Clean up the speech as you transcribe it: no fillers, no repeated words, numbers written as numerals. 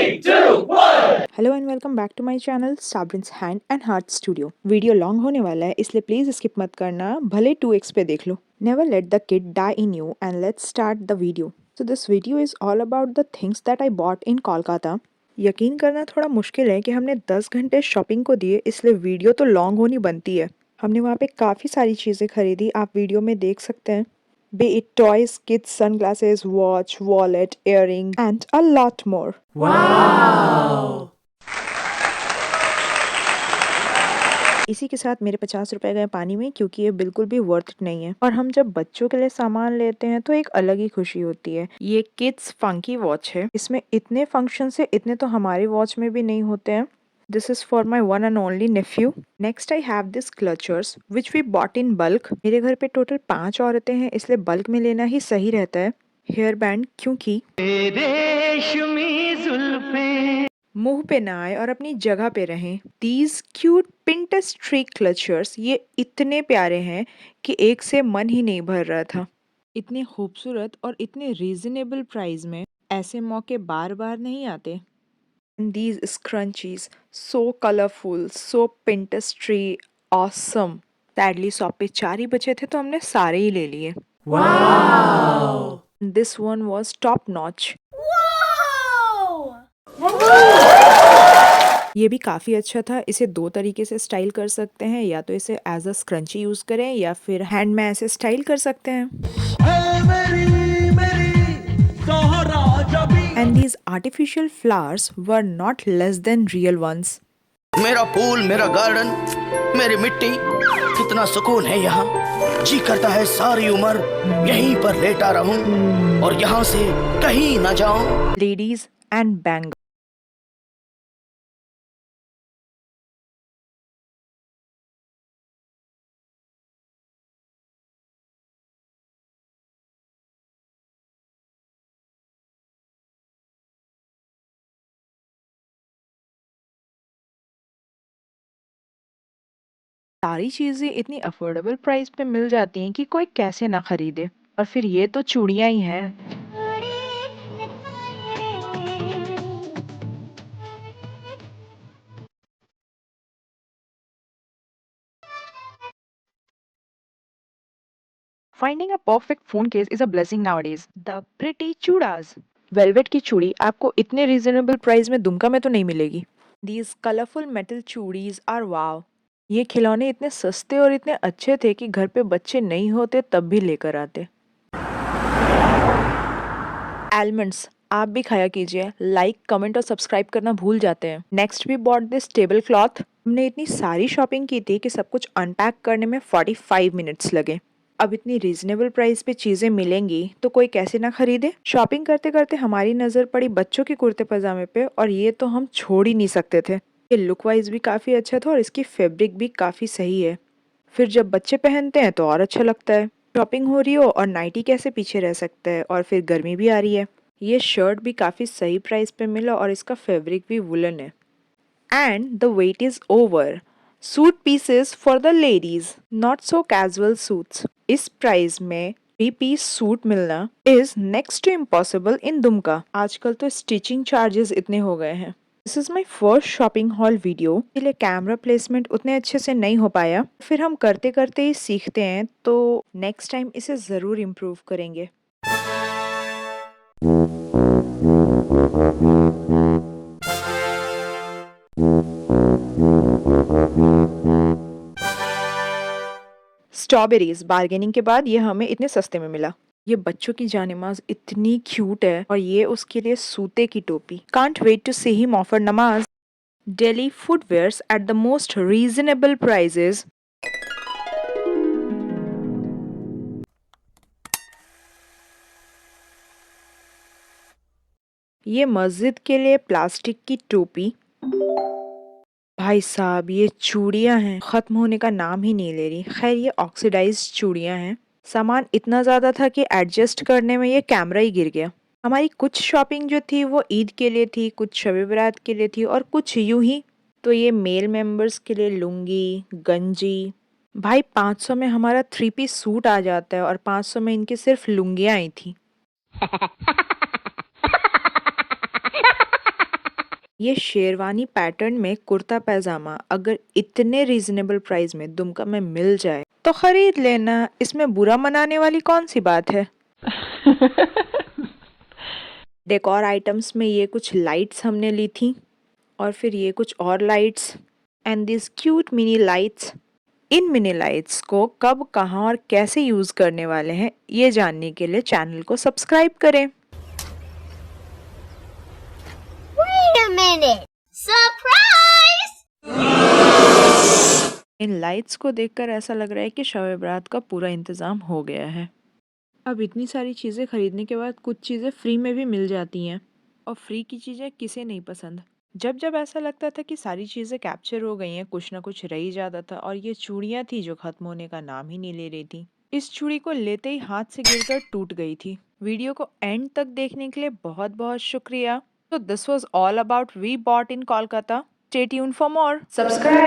Hello and welcome back to my channel Sabrin's hand and heart studio. Video long होने वाला है इसलिए please skip मत करना, भले 2x पे देख लो। Never let the kid die in you and let's start the video. So this video is all about the things that I bought in Kolkata. यकीन करना थोड़ा मुश्किल है कि हमने 10 घंटे शॉपिंग को दिए, इसलिए वीडियो तो लॉन्ग होनी बनती है। हमने वहाँ पे काफ़ी सारी चीज़ें खरीदी, आप वीडियो में देख सकते हैं। Be it toys, kids, sunglasses, watch, wallet, earring, and a lot more. इसी के साथ मेरे 50 रुपए गए पानी में, क्योंकि ये बिल्कुल भी वर्थ इट नहीं है। और हम जब बच्चों के लिए सामान लेते हैं तो एक अलग ही खुशी होती है। ये किड्स फंकी वॉच है, इसमें इतने फंक्शन है, इतने तो हमारी वॉच में भी नहीं होते हैं। This is for my one and only nephew. Next I have this clutchers which we bought in bulk. मेरे घर पे टोटल 5 औरतें हैं, इसलिए बल्क में लेना ही सही रहता है। हेयर बैंड, क्योंकि मुंह पे ना आए और अपनी जगह पे रहें। These cute Pinterest tree clutchers, ये इतने प्यारे हैं कि एक से मन ही नहीं भर रहा था। इतने खूबसूरत और इतने रीजनेबल प्राइस में ऐसे मौके बार बार नहीं आते। And these scrunchies, so colorful, so Pinterest-y, awesome. Sadly shop पे 4 ही बचे थे तो हमने सारे ही ले लिए। This one was top notch. ये भी काफ़ी अच्छा था। इसे 2 तरीके से स्टाइल कर सकते हैं, या तो इसे एज अ स्क्रंची यूज़ करें या फिर हैंड में ऐसे स्टाइल कर सकते हैं। And these artificial flowers were not less than real ones. मेरा पूल, मेरा गार्डन, मेरी मिट्टी, कितना सुकून है यहाँ। जी करता है सारी उम्र यहीं पर लेटा रहूं और यहाँ से कहीं न जाऊं। Ladies and bang. सारी चीज़ें इतनी अफोर्डेबल प्राइस पे मिल जाती हैं कि कोई कैसे ना खरीदे। और फिर ये तो चूड़ियाँ ही हैं। Finding a perfect phone case is a blessing nowadays. The pretty chooras. Velvet की चूड़ी आपको इतने रीजनेबल प्राइस में दुमका में तो नहीं मिलेगी। These colorful metal चूड़ीज are wow. ये खिलौने इतने सस्ते और इतने अच्छे थे कि घर पे बच्चे नहीं होते तब भी लेकर आते। आलमंड्स आप भी खाया कीजिए। लाइक, कमेंट और सब्सक्राइब करना भूल जाते हैं। Next we bought this table cloth. हमने इतनी सारी शॉपिंग की थी कि सब कुछ अनपैक करने में 45 मिनट्स लगे। अब इतनी रीजनेबल प्राइस पे चीजें मिलेंगी तो कोई कैसे ना खरीदे। शॉपिंग करते करते हमारी नजर पड़ी बच्चों के कुर्ते पजामे पे, और ये तो हम छोड़ ही नहीं सकते थे। ये लुक वाइज भी काफी अच्छा था और इसकी फैब्रिक भी काफी सही है। फिर जब बच्चे पहनते हैं तो और अच्छा लगता है। शॉपिंग हो रही हो और नाइटी कैसे पीछे रह सकता है, और फिर गर्मी भी आ रही है। ये शर्ट भी काफ़ी सही प्राइस पे मिला और इसका फैब्रिक भी वुलन है। And the weight is over. Suit pieces for the ladies, not so casual suits. इस प्राइस में 3 पीस सूट मिलना is next to impossible in Dumka. आजकल तो स्टिचिंग चार्जेस इतने हो गए हैं। This is my first shopping haul video, इसलिए कैमरा प्लेसमेंट उतने अच्छे से नहीं हो पाया। फिर हम करते करते ही सीखते हैं, तो नेक्स्ट टाइम इसे ज़रूर इम्प्रूव करेंगे। स्ट्रॉबेरीज बार्गेनिंग के बाद ये हमें इतने सस्ते में मिला। ये बच्चों की जानेमाज इतनी क्यूट है, और ये उसके लिए सूते की टोपी। Can't wait to see him offer namaz. Daily footwears at the most reasonable prices. ये मस्जिद के लिए प्लास्टिक की टोपी। भाई साहब ये चूड़ियां हैं, खत्म होने का नाम ही नहीं ले रही। खैर ये ऑक्सीडाइज्ड चूड़ियां हैं। सामान इतना ज्यादा था कि एडजस्ट करने में ये कैमरा ही गिर गया। हमारी कुछ शॉपिंग जो थी वो ईद के लिए थी, कुछ शब बारात के लिए थी, और कुछ यूं ही। तो ये मेल मेंबर्स के लिए लुंगी, गंजी। भाई 500 में हमारा 3 पीस सूट आ जाता है, और 500 में इनकी सिर्फ लुंगियां आई थी। ये शेरवानी पैटर्न में कुर्ता पैजामा अगर इतने रीजनेबल प्राइस में दुमका में मिल जाए तो खरीद लेना। इसमें बुरा मनाने वाली कौन सी बात है। डेकोर आइटम्स में ये कुछ लाइट्स हमने ली थी और फिर ये कुछ और lights and this cute mini lights. In mini lights को कब कहाँ और कैसे यूज करने वाले हैं ये जानने के लिए चैनल को सब्सक्राइब करें। Wait a minute! Surprise! In lights को देखकर ऐसा लग रहा है कि शब बारात का पूरा इंतजाम हो गया है। अब इतनी सारी चीज़ें खरीदने के बाद कुछ चीज़ें फ्री में भी मिल जाती हैं और फ्री की चीज़ें किसे नहीं पसंद। जब जब ऐसा लगता था कि सारी चीज़ें कैप्चर हो गई हैं कुछ ना कुछ रह ही जाता था और ये चूड़ियाँ थी जो खत्म होने का नाम ही नहीं ले रही थी। इस चूड़ी को लेते ही हाथ से गिरकर टूट गई थी। वीडियो को एंड तक देखने के लिए बहुत बहुत शुक्रिया। So this was all about we bought in Kolkata. Stay tuned for more. Subscribe.